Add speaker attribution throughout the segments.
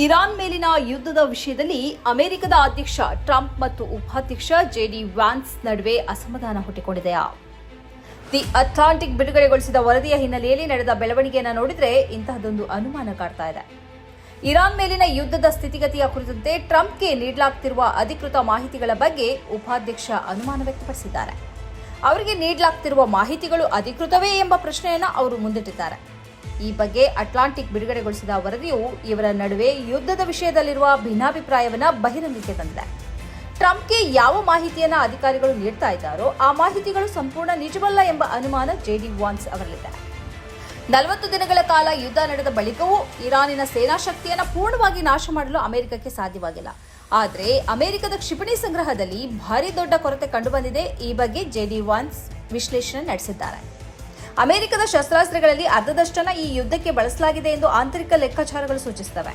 Speaker 1: Iran ಮೇಲಿನ ಯುದ್ಧದ ವಿಷಯದಲ್ಲಿ ಅಮೆರಿಕದ ಅಧ್ಯಕ್ಷ ಟ್ರಂಪ್ ಮತ್ತು ಉಪಾಧ್ಯಕ್ಷ ಜೆಡಿ ವ್ಯಾನ್ಸ್ ನಡುವೆ ಅಸಮಾಧಾನ ಹುಟ್ಟಿಕೊಂಡಿದೆಯಾ? ದಿ ಅಟ್ಲಾಂಟಿಕ್ ಬಿಡುಗಡೆಗೊಳಿಸಿದ ವರದಿಯ ಹಿನ್ನೆಲೆಯಲ್ಲಿ ನಡೆದ ಬೆಳವಣಿಗೆಯನ್ನು ನೋಡಿದರೆ ಇಂತಹದೊಂದು ಅನುಮಾನ ಕಾಡ್ತಾ ಇದೆ. ಇರಾನ್ ಮೇಲಿನ ಯುದ್ಧದ ಸ್ಥಿತಿಗತಿಯ ಕುರಿತಂತೆ ಟ್ರಂಪ್ಗೆ ನೀಡಲಾಗುತ್ತಿರುವ ಅಧಿಕೃತ ಮಾಹಿತಿಗಳ ಬಗ್ಗೆ ಉಪಾಧ್ಯಕ್ಷ ಅನುಮಾನ ವ್ಯಕ್ತಪಡಿಸಿದ್ದಾರೆ. ಅವರಿಗೆ ನೀಡಲಾಗುತ್ತಿರುವ ಮಾಹಿತಿಗಳು ಅಧಿಕೃತವೇ ಎಂಬ ಪ್ರಶ್ನೆಯನ್ನು ಅವರು ಮುಂದಿಟ್ಟಿದ್ದಾರೆ. ಈ ಬಗ್ಗೆ ಅಟ್ಲಾಂಟಿಕ್ ಬಿಡುಗಡೆಗೊಳಿಸಿದ ವರದಿಯು ಇವರ ನಡುವೆ ಯುದ್ಧದ ವಿಷಯದಲ್ಲಿರುವ ಭಿನ್ನಾಭಿಪ್ರಾಯವನ್ನು ಬಹಿರಂಗಕ್ಕೆ ತಂದಿದೆ. ಟ್ರಂಪ್ಗೆ ಯಾವ ಮಾಹಿತಿಯನ್ನ ಅಧಿಕಾರಿಗಳು ನೀಡ್ತಾ ಇದ್ದಾರೋ ಆ ಮಾಹಿತಿಗಳು ಸಂಪೂರ್ಣ ನಿಜವಲ್ಲ ಎಂಬ ಅನುಮಾನ ಜೆಡಿ ವ್ಯಾನ್ಸ್ ಅವರಲ್ಲಿದೆ. 40 ದಿನಗಳ ಕಾಲ ಯುದ್ಧ ನಡೆದ ಬಳಿಕವೂ ಇರಾನಿನ ಸೇನಾ ಶಕ್ತಿಯನ್ನು ಪೂರ್ಣವಾಗಿ ನಾಶ ಮಾಡಲು ಅಮೆರಿಕಕ್ಕೆ ಸಾಧ್ಯವಾಗಿಲ್ಲ. ಆದರೆ ಅಮೆರಿಕದ ಕ್ಷಿಪಣಿ ಸಂಗ್ರಹದಲ್ಲಿ ಭಾರಿ ದೊಡ್ಡ ಕೊರತೆ ಕಂಡುಬಂದಿದೆ. ಈ ಬಗ್ಗೆ ಜೆಡಿ ವ್ಯಾನ್ಸ್ ವಿಶ್ಲೇಷಣೆ ನಡೆಸಿದ್ದಾರೆ. ಅಮೆರಿಕದ ಶಸ್ತ್ರಾಸ್ತ್ರಗಳಲ್ಲಿ ಅರ್ಧದಷ್ಟನ್ನು ಈ ಯುದ್ಧಕ್ಕೆ ಬಳಸಲಾಗಿದೆ ಎಂದು ಆಂತರಿಕ ಲೆಕ್ಕಾಚಾರಗಳು ಸೂಚಿಸುತ್ತವೆ.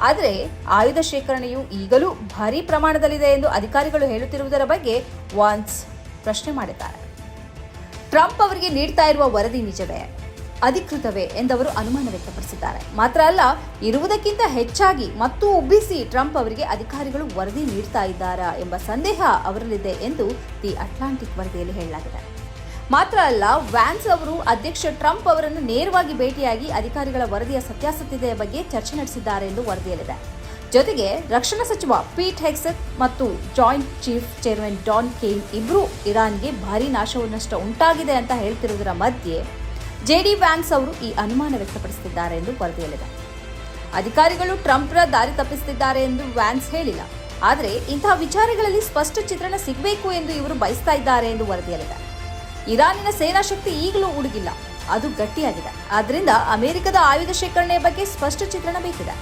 Speaker 1: ಆದರೆ ಆಯುಧ ಶೇಖರಣೆಯು ಈಗಲೂ ಭಾರೀ ಪ್ರಮಾಣದಲ್ಲಿದೆ ಎಂದು ಅಧಿಕಾರಿಗಳು ಹೇಳುತ್ತಿರುವುದರ ಬಗ್ಗೆ ವ್ಯಾನ್ಸ್ ಪ್ರಶ್ನೆ ಮಾಡಿದ್ದಾರೆ. ಟ್ರಂಪ್ ಅವರಿಗೆ ನೀಡ್ತಾ ಇರುವ ವರದಿ ನಿಜವೇ, ಅಧಿಕೃತವೇ ಎಂದವರು ಅನುಮಾನ ವ್ಯಕ್ತಪಡಿಸಿದ್ದಾರೆ. ಮಾತ್ರ ಅಲ್ಲ, ಇರುವುದಕ್ಕಿಂತ ಹೆಚ್ಚಾಗಿ ಮತ್ತು ಉಬ್ಬಿಸಿ ಟ್ರಂಪ್ ಅವರಿಗೆ ಅಧಿಕಾರಿಗಳು ವರದಿ ನೀಡ್ತಾ ಇದ್ದಾರಾ ಎಂಬ ಸಂದೇಹ ಅವರಲ್ಲಿದೆ ಎಂದು ದಿ ಅಟ್ಲಾಂಟಿಕ್ ವರದಿಯಲ್ಲಿ ಹೇಳಲಾಗಿದೆ. ಮಾತ್ರ ಅಲ್ಲ, ವ್ಯಾನ್ಸ್ ಅವರು ಅಧ್ಯಕ್ಷ ಟ್ರಂಪ್ ಅವರನ್ನು ನೇರವಾಗಿ ಭೇಟಿಯಾಗಿ ಅಧಿಕಾರಿಗಳ ವರದಿಯ ಸತ್ಯಾಸತ್ಯತೆಯ ಬಗ್ಗೆ ಚರ್ಚೆ ನಡೆಸಿದ್ದಾರೆ ಎಂದು ವರದಿಯಲ್ಲಿದೆ. ಜೊತೆಗೆ ರಕ್ಷಣಾ ಸಚಿವ ಪೀಟ್ ಹೆಗ್ಸೆತ್ ಮತ್ತು joint chief chairman Dan Caine ಇಬ್ಬರೂ ಇರಾನ್ಗೆ ಭಾರೀ ನಾಶನಷ್ಟ ಉಂಟಾಗಿದೆ ಅಂತ ಹೇಳ್ತಿರುವುದರ ಮಧ್ಯೆ ಜೆಡಿ ವ್ಯಾನ್ಸ್ ಅವರು ಈ ಅನುಮಾನ ವ್ಯಕ್ತಪಡಿಸುತ್ತಿದ್ದಾರೆ ಎಂದು ವರದಿಯಲ್ಲಿದೆ. ಅಧಿಕಾರಿಗಳು ಟ್ರಂಪ್ರ ದಾರಿ ತಪ್ಪಿಸುತ್ತಿದ್ದಾರೆ ಎಂದು ವ್ಯಾನ್ಸ್ ಹೇಳಿಲ್ಲ. ಆದರೆ ಇಂತಹ ವಿಚಾರಗಳಲ್ಲಿ ಸ್ಪಷ್ಟ ಚಿತ್ರಣ ಸಿಗಬೇಕು ಎಂದು ಇವರು ಬಯಸ್ತಾ ಇದ್ದಾರೆ ಎಂದು ವರದಿಯಲ್ಲಿದೆ. ಇರಾನಿನ ಸೇನಾ ಶಕ್ತಿ ಈಗಲೂ ಉಡುಗಿಲ್ಲ, ಅದು ಗಟ್ಟಿಯಾಗಿದೆ. ಆದ್ದರಿಂದ ಅಮೆರಿಕದ ಆಯುಧ ಶೇಖರಣೆಯ ಬಗ್ಗೆ ಸ್ಪಷ್ಟ ಚಿತ್ರಣ ಬೇಕಿದೆ.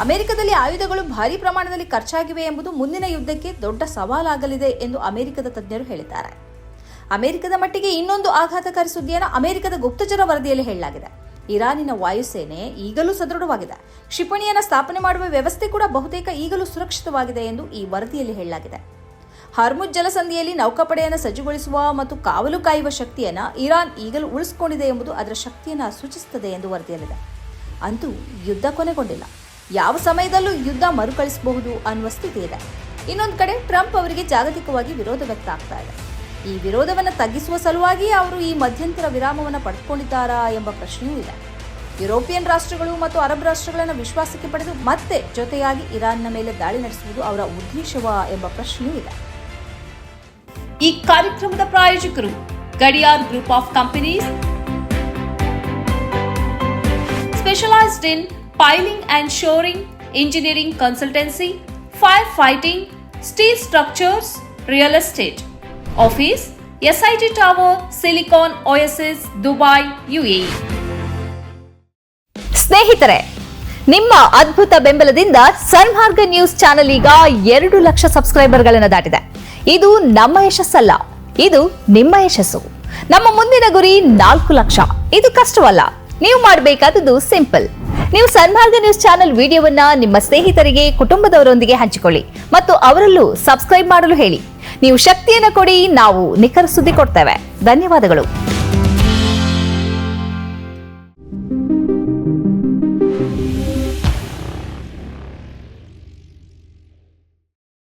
Speaker 1: ಅಮೆರಿಕದಲ್ಲಿ ಆಯುಧಗಳು ಭಾರೀ ಪ್ರಮಾಣದಲ್ಲಿ ಖರ್ಚಾಗಿವೆ ಎಂಬುದು ಮುಂದಿನ ಯುದ್ಧಕ್ಕೆ ದೊಡ್ಡ ಸವಾಲಾಗಲಿದೆ ಎಂದು ಅಮೆರಿಕದ ತಜ್ಞರು ಹೇಳಿದ್ದಾರೆ. ಅಮೆರಿಕದ ಮಟ್ಟಿಗೆ ಇನ್ನೊಂದು ಆಘಾತಕಾರಿ ಸುದ್ದಿಯನ್ನು ಅಮೆರಿಕದ ಗುಪ್ತಚರ ವರದಿಯಲ್ಲಿ ಹೇಳಲಾಗಿದೆ. ಇರಾನಿನ ವಾಯುಸೇನೆ ಈಗಲೂ ಸದೃಢವಾಗಿದೆ. ಕ್ಷಿಪಣಿಯನ್ನು ಸ್ಥಾಪನೆ ಮಾಡುವ ವ್ಯವಸ್ಥೆ ಕೂಡ ಬಹುತೇಕ ಈಗಲೂ ಸುರಕ್ಷಿತವಾಗಿದೆ ಎಂದು ಈ ವರದಿಯಲ್ಲಿ ಹೇಳಲಾಗಿದೆ. ಹಾರ್ಮುಜ್ ಜಲಸಂಧಿಯಲ್ಲಿ ನೌಕಾಪಡೆಯನ್ನು ಸಜ್ಜುಗೊಳಿಸುವ ಮತ್ತು ಕಾವಲು ಕಾಯುವ ಶಕ್ತಿಯನ್ನು ಇರಾನ್ ಈಗಲೂ ಉಳಿಸಿಕೊಂಡಿದೆ ಎಂಬುದು ಅದರ ಶಕ್ತಿಯನ್ನು ಸೂಚಿಸುತ್ತದೆ ಎಂದು ವರದಿಯಲ್ಲಿದೆ. ಅಂತೂ ಯುದ್ಧ ಕೊನೆಗೊಂಡಿಲ್ಲ, ಯಾವ ಸಮಯದಲ್ಲೂ ಯುದ್ಧ ಮರುಕಳಿಸಬಹುದು ಅನ್ನುವ ಸ್ಥಿತಿ ಇದೆ. ಇನ್ನೊಂದು ಕಡೆ ಟ್ರಂಪ್ ಅವರಿಗೆ ಜಾಗತಿಕವಾಗಿ ವಿರೋಧ ವ್ಯಕ್ತ ಆಗ್ತಾ ಇದೆ. ಈ ವಿರೋಧವನ್ನು ತಗ್ಗಿಸುವ ಸಲುವಾಗಿ ಅವರು ಈ ಮಧ್ಯಂತರ ವಿರಾಮವನ್ನು ಪಡೆದುಕೊಂಡಿದ್ದಾರಾ ಎಂಬ ಪ್ರಶ್ನೆಯೂ ಇದೆ. ಯುರೋಪಿಯನ್ ರಾಷ್ಟ್ರಗಳು ಮತ್ತು ಅರಬ್ ರಾಷ್ಟ್ರಗಳನ್ನು ವಿಶ್ವಾಸಕ್ಕೆ ಪಡೆದು ಮತ್ತೆ ಜೊತೆಯಾಗಿ ಇರಾನ್ನ ಮೇಲೆ ದಾಳಿ ನಡೆಸುವುದು ಅವರ ಉದ್ದೇಶವಾ ಎಂಬ ಪ್ರಶ್ನೆಯೂ ಇದೆ. ಈ ಕಾರ್ಯಕ್ರಮದ ಪ್ರಾಯೋಜಕರು Gadiyar group of companies, specialised in piling and shoring, engineering consultancy, fire fighting, steel structures, real estate. Office SIT tower, silicon OSS, Dubai, UAE. ಸ್ನೇಹಿತರೆ, ನಿಮ್ಮ ಅದ್ಭುತ ಬೆಂಬಲದಿಂದ ಸನ್ಮಾರ್ಗ ನ್ಯೂಸ್ ಚಾನೆಲ್ ಈಗ 2 ಲಕ್ಷ ಸಬ್ಸ್ಕ್ರೈಬರ್ಗಳನ್ನು ದಾಟಿದೆ. ಇದು ನಮ್ಮ ಯಶಸ್ಸಲ್ಲ, ಇದು ನಿಮ್ಮ ಯಶಸ್ಸು. ನಮ್ಮ ಮುಂದಿನ ಗುರಿ 4 ಲಕ್ಷ. ಇದು ಕಷ್ಟವಲ್ಲ, ನೀವು ಮಾಡಬೇಕಾದದ್ದು ಸಿಂಪಲ್. ನೀವು ಸನ್ಮಾರ್ಗ ನ್ಯೂಸ್ ಚಾನೆಲ್ ವಿಡಿಯೋವನ್ನ ನಿಮ್ಮ ಸ್ನೇಹಿತರಿಗೆ, ಕುಟುಂಬದವರೊಂದಿಗೆ ಹಂಚಿಕೊಳ್ಳಿ ಮತ್ತು ಅವರಲ್ಲೂ ಸಬ್ಸ್ಕ್ರೈಬ್ ಮಾಡಲು ಹೇಳಿ. ನೀವು ಶಕ್ತಿಯನ್ನು ಕೊಡಿ, ನಾವು ನಿಖರ ಸುದ್ದಿ ಕೊಡ್ತೇವೆ. ಧನ್ಯವಾದಗಳು.